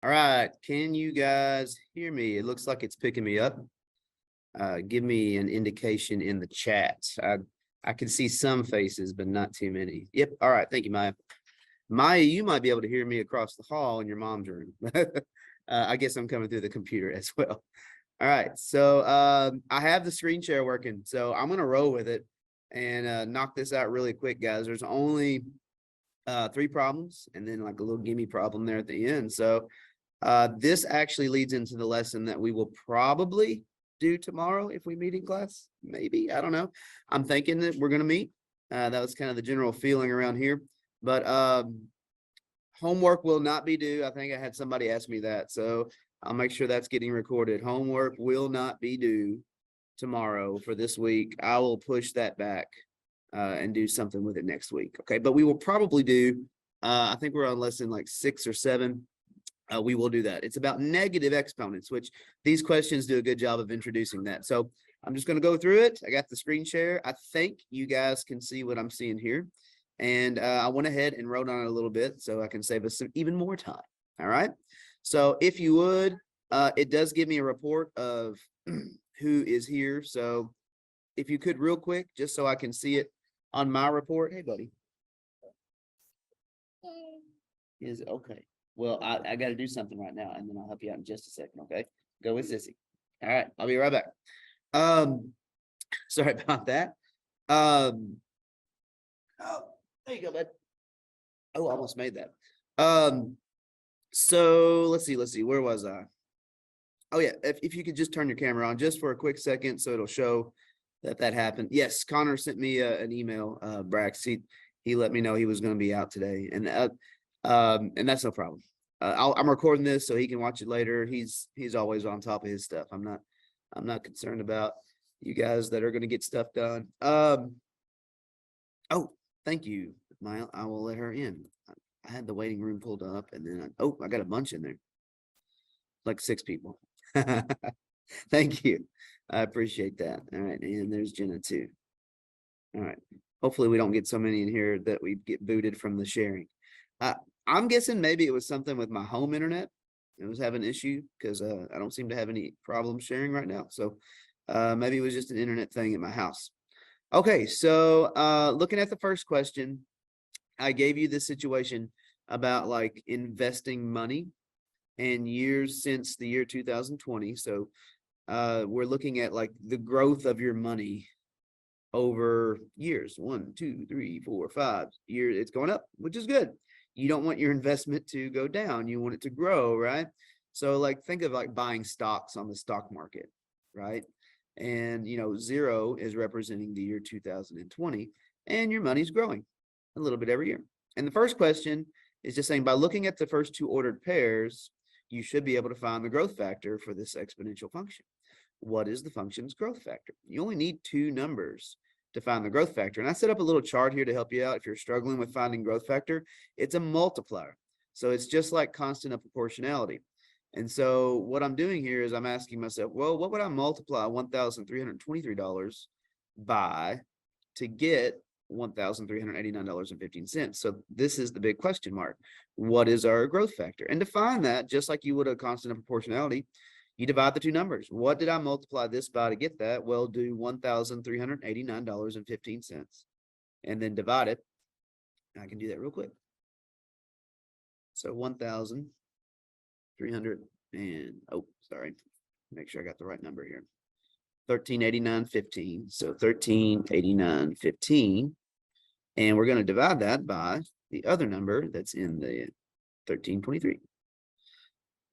All right, can you guys hear me? It looks like it's picking me up. Give me an indication in the chat. I can see some faces, but not too many. Yep. All right. Thank you, Maya. Maya, you might be able to hear me across the hall in your mom's room. I guess I'm coming through the computer as well. All right. So I have the screen share working, so I'm gonna roll with it and knock this out really quick, guys. There's only 3 problems and then like a little gimme problem there at the end. So this actually leads into the lesson that we will probably do tomorrow if we meet in class. Maybe, I don't know. I'm thinking that we're going to meet. That was kind of the general feeling around here. But homework will not be due. I think I had somebody ask me that. So I'll make sure that's getting recorded. Homework will not be due tomorrow for this week. I will push that back and do something with it next week. Okay, but we will probably do, I think we're on lesson like 6 or 7. We will do that. It's about negative exponents, which these questions do a good job of introducing that. So I'm just going to go through it. I got the screen share. I think you guys can see what I'm seeing here. And I went ahead and wrote on it a little bit so I can save us some even more time. All right. So if you would, it does give me a report of who is here. So if you could real quick, just so I can see it on my report. Hey, buddy. Is it okay? Well, I got to do something right now, and then I'll help you out in just a second. Okay, go with Sissy. All right, I'll be right back. Sorry about that. Oh, there you go, bud. Oh, I almost made that. So let's see. Where was I? Oh yeah, if you could just turn your camera on just for a quick second, so it'll show that happened. Yes, Connor sent me an email. Brax, he let me know he was going to be out today, and that's no problem. I'm recording this so he can watch it later. He's always on top of his stuff. I'm not concerned about you guys that are going to get stuff done. Oh, thank you, Maya. I will let her in. I had the waiting room pulled up, and then I got a bunch in there, like 6 people. Thank you. I appreciate that. All right, and there's Jenna too. All right. Hopefully we don't get so many in here that we get booted from the sharing. I'm guessing maybe it was something with my home internet. It was having an issue because I don't seem to have any problems sharing right now. So maybe it was just an internet thing at my house. Okay, so looking at the first question, I gave you this situation about like investing money and years since the year 2020. So we're looking at like the growth of your money over years. 1, 2, 3, 4, 5 years. It's going up, which is good. You don't want your investment to go down. You want it to grow, right? So like think of like buying stocks on the stock market, right? And 0 is representing the year 2020, and your money's growing a little bit every year. And the first question is just saying by looking at the first 2 ordered pairs, you should be able to find the growth factor for this exponential function. What is the function's growth factor? You only need 2 numbers to find the growth factor. And I set up a little chart here to help you out if you're struggling with finding growth factor. It's a multiplier. So it's just like constant of proportionality. And so what I'm doing here is I'm asking myself, well, what would I multiply $1,323 by to get $1,389.15? So this is the big question mark. What is our growth factor? And to find that, just like you would a constant of proportionality, you divide the 2 numbers. What did I multiply this by to get that? Well, do $1,389.15 and then divide it. I can do that real quick. So 1,300 and sorry, make sure I got the right number here. 1389.15. So 1389.15, and we're going to divide that by the other number that's in the 1323.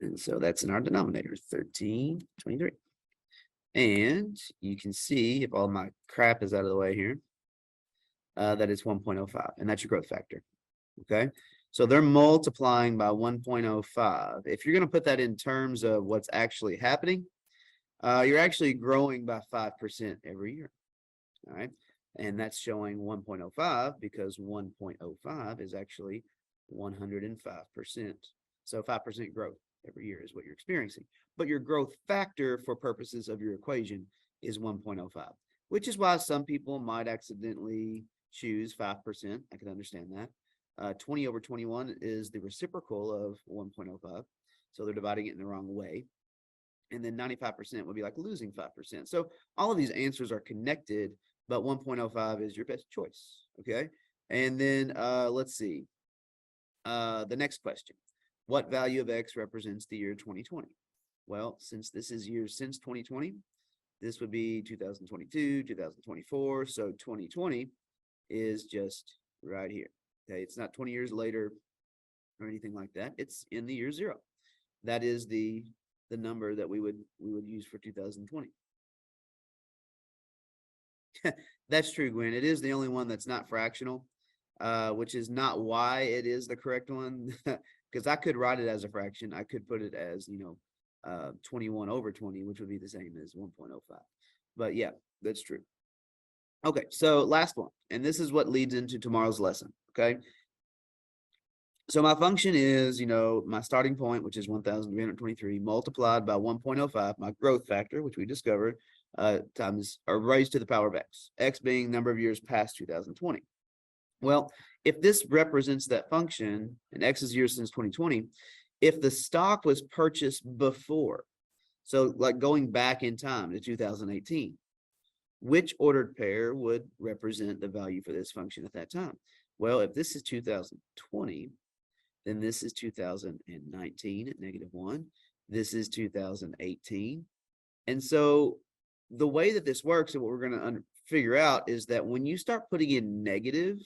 And so that's in our denominator, 1323. And you can see, if all my crap is out of the way here, that it's 1.05, and that's your growth factor. Okay, so they're multiplying by 1.05. If you're going to put that in terms of what's actually happening, you're actually growing by 5% every year. All right, and that's showing 1.05 because 1.05 is actually 105%. So 5% growth every year is what you're experiencing. But your growth factor for purposes of your equation is 1.05, which is why some people might accidentally choose 5%. I can understand that. 20 over 21 is the reciprocal of 1.05. So they're dividing it in the wrong way. And then 95% would be like losing 5%. So all of these answers are connected, but 1.05 is your best choice. Okay. And then let's see. The next question. What value of X represents the year 2020? Well, since this is years since 2020, this would be 2022, 2024. So 2020 is just right here. Okay. It's not 20 years later or anything like that. It's in the year 0. That is the number that we would use for 2020. That's true, Gwen. It is the only one that's not fractional, which is not why it is the correct one, because I could write it as a fraction. I could put it as, 21 over 20, which would be the same as 1.05. But yeah, that's true. Okay, so last one, and this is what leads into tomorrow's lesson, okay? So my function is, my starting point, which is 1,323, multiplied by 1.05, my growth factor, which we discovered, times or raised to the power of x being number of years past 2020. Well, if this represents that function, and x is years since 2020, if the stock was purchased before, so like going back in time to 2018, which ordered pair would represent the value for this function at that time? Well, if this is 2020, then this is 2019 at -1. This is 2018. And so the way that this works and what we're going to figure out is that when you start putting in negative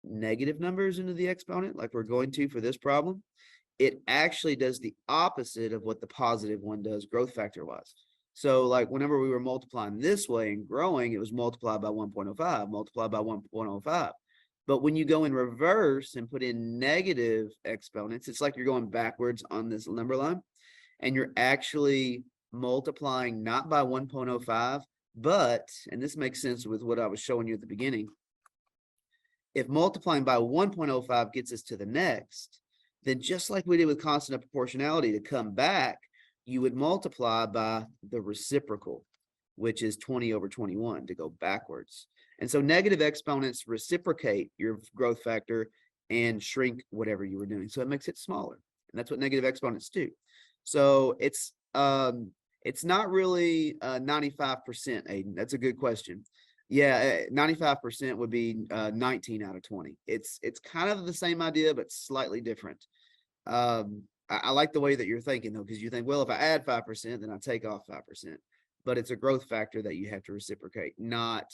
numbers into the exponent, like we're going to for this problem, it actually does the opposite of what the positive one does growth factor wise. So like whenever we were multiplying this way and growing, it was multiplied by 1.05, multiplied by 1.05. But when you go in reverse and put in negative exponents, it's like you're going backwards on this number line, and you're actually multiplying not by 1.05, but, and this makes sense with what I was showing you at the beginning, if multiplying by 1.05 gets us to the next, then just like we did with constant of proportionality to come back, you would multiply by the reciprocal, which is 20 over 21 to go backwards. And so negative exponents reciprocate your growth factor and shrink whatever you were doing. So it makes it smaller. And that's what negative exponents do. So it's not really 95%, Aiden. That's a good question. Yeah, 95% would be 19 out of 20. It's kind of the same idea, but slightly different. I like the way that you're thinking though, because you think, well, if I add 5%, then I take off 5%. But it's a growth factor that you have to reciprocate, not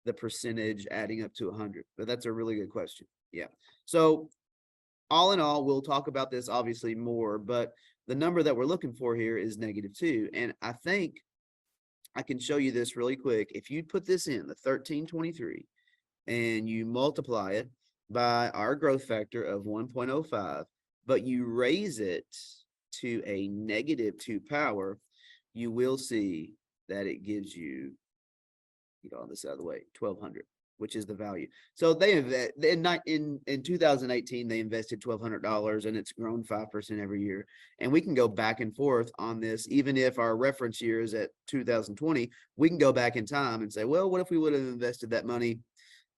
the percentage adding up to 100. But that's a really good question. Yeah. So all in all, we'll talk about this obviously more, but the number that we're looking for here is -2. And I think I can show you this really quick. If you put this in, the 1323, and you multiply it by our growth factor of 1.05, but you raise it to a -2 power, you will see that it gives you, get all this out of the way, 1,200, which is the value. So they in 2018, they invested $1,200 and it's grown 5% every year. And we can go back and forth on this, even if our reference year is at 2020, we can go back in time and say, well, what if we would have invested that money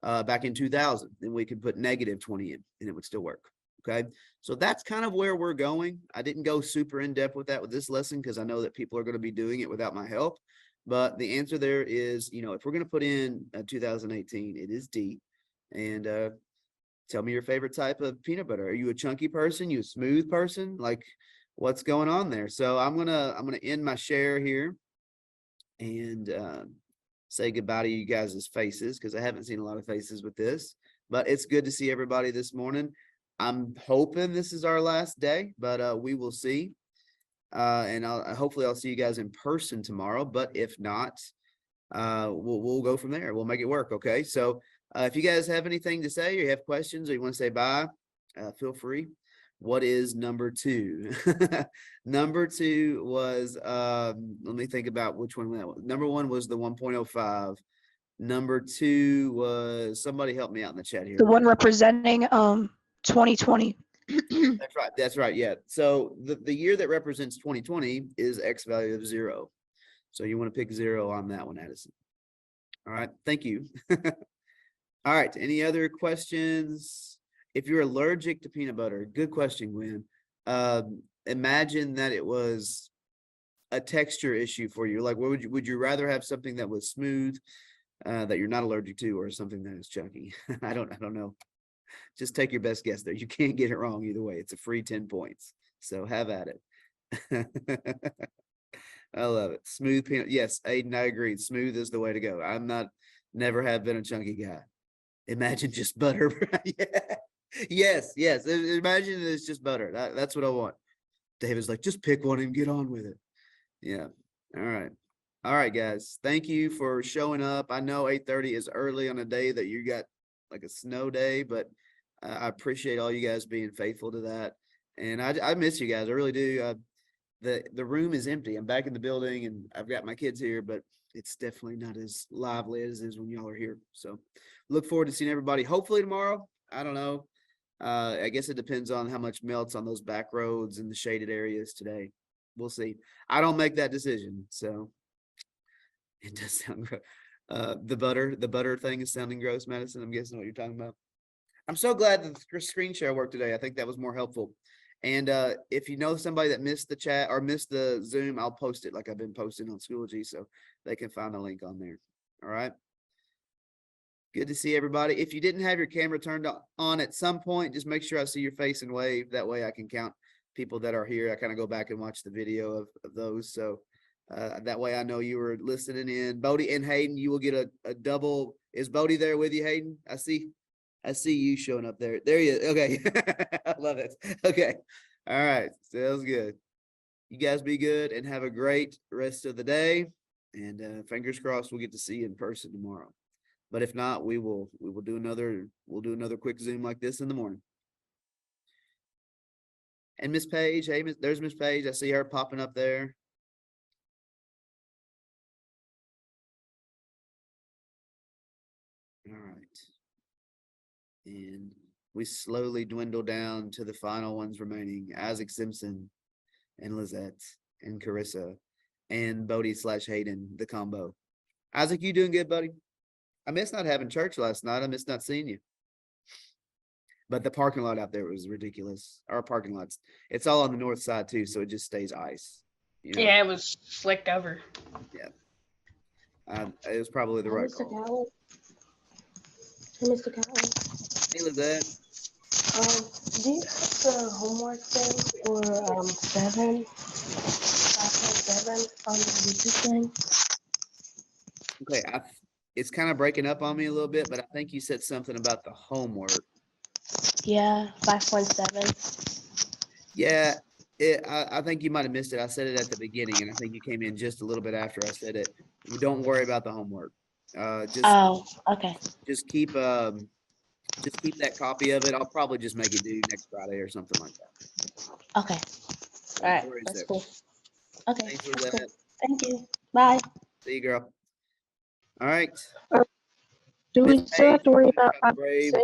back in 2000? Then we could put -20 in and it would still work. Okay. So that's kind of where we're going. I didn't go super in depth with that with this lesson because I know that people are going to be doing it without my help. But the answer there is, if we're going to put in 2018, it is D. And tell me your favorite type of peanut butter. Are you a chunky person? You a smooth person? Like what's going on there? So I'm gonna end my share here and say goodbye to you guys' faces because I haven't seen a lot of faces with this. But it's good to see everybody this morning. I'm hoping this is our last day, but we will see. And hopefully I'll see you guys in person tomorrow. But if not, we'll go from there. We'll make it work. Okay. So if you guys have anything to say, or you have questions, or you want to say bye, feel free. What is number 2? Number 2 was let me think about which one that was. Number 1 was the 1.05. Number 2 was, somebody help me out in the chat here. The one representing 2020. That's right. Yeah. So the year that represents 2020 is X value of 0. So you want to pick 0 on that one, Addison. All right. Thank you. All right. Any other questions? If you're allergic to peanut butter, good question, Gwen. imagine that it was a texture issue for you. Like, what would you rather have something that was smooth, that you're not allergic to, or something that is chunky? I don't know. Just take your best guess there. You can't get it wrong either way. It's a free 10 points. So have at it. I love it. Smooth peanut. Yes, Aiden, I agree. Smooth is the way to go. Never have been a chunky guy. Imagine just butter. Yeah. Yes. Imagine it's just butter. That's what I want. David's like, just pick one and get on with it. Yeah. All right. All right, guys. Thank you for showing up. I know 8:30 is early on a day that you got like a snow day, but I appreciate all you guys being faithful to that. And I miss you guys. I really do. The room is empty. I'm back in the building and I've got my kids here, but it's definitely not as lively as it is when y'all are here. So look forward to seeing everybody hopefully tomorrow. I don't know. I guess it depends on how much melts on those back roads and the shaded areas today. We'll see. I don't make that decision. So it does sound gross. The butter thing is sounding gross, Madison. I'm guessing what you're talking about. I'm so glad that the screen share worked today. I think that was more helpful. And if you know somebody that missed the chat or missed the Zoom, I'll post it like I've been posting on Schoology so they can find the link on there. All right. Good to see everybody. If you didn't have your camera turned on at some point, just make sure I see your face and wave. That way I can count people that are here. I kind of go back and watch the video of those. So that way I know you were listening in. Bodie and Hayden, you will get a double. Is Bodie there with you, Hayden? I see you showing up there. There you okay. I love it. Okay. All right. Sounds good. You guys be good and have a great rest of the day. And fingers crossed we'll get to see you in person tomorrow. But if not, we'll do another quick Zoom like this in the morning. And Miss Page, hey, there's Miss Page. I see her popping up there. All right. And we slowly dwindle down to the final ones remaining. Isaac Simpson and Lizette and Carissa and Bodie/Hayden, the combo. Isaac, you doing good, buddy? I missed not having church last night. I missed not seeing you. But the parking lot out there was ridiculous. Our parking lots, it's all on the north side too, so it just stays ice. You know? Yeah, it was slicked over. Yeah. It was probably the right Mr. call. Catlin. Hey, Mr. Catlin. Hey, Lizette. Do you have the homework thing for 5.7 on the YouTube thing? Okay, it's kind of breaking up on me a little bit, but I think you said something about the homework. Yeah, 5.7. Yeah, I think you might have missed it. I said it at the beginning, and I think you came in just a little bit after I said it. Don't worry about the homework. Oh, okay. Just keep that copy of it. I'll probably just make it due next Friday or something like that. Okay. All right. That's cool. Okay. Thanks for That's that. cool. Thank you. Bye. See you, girl. All right. Do we Miss still have to worry Page, about Brave. 5.6?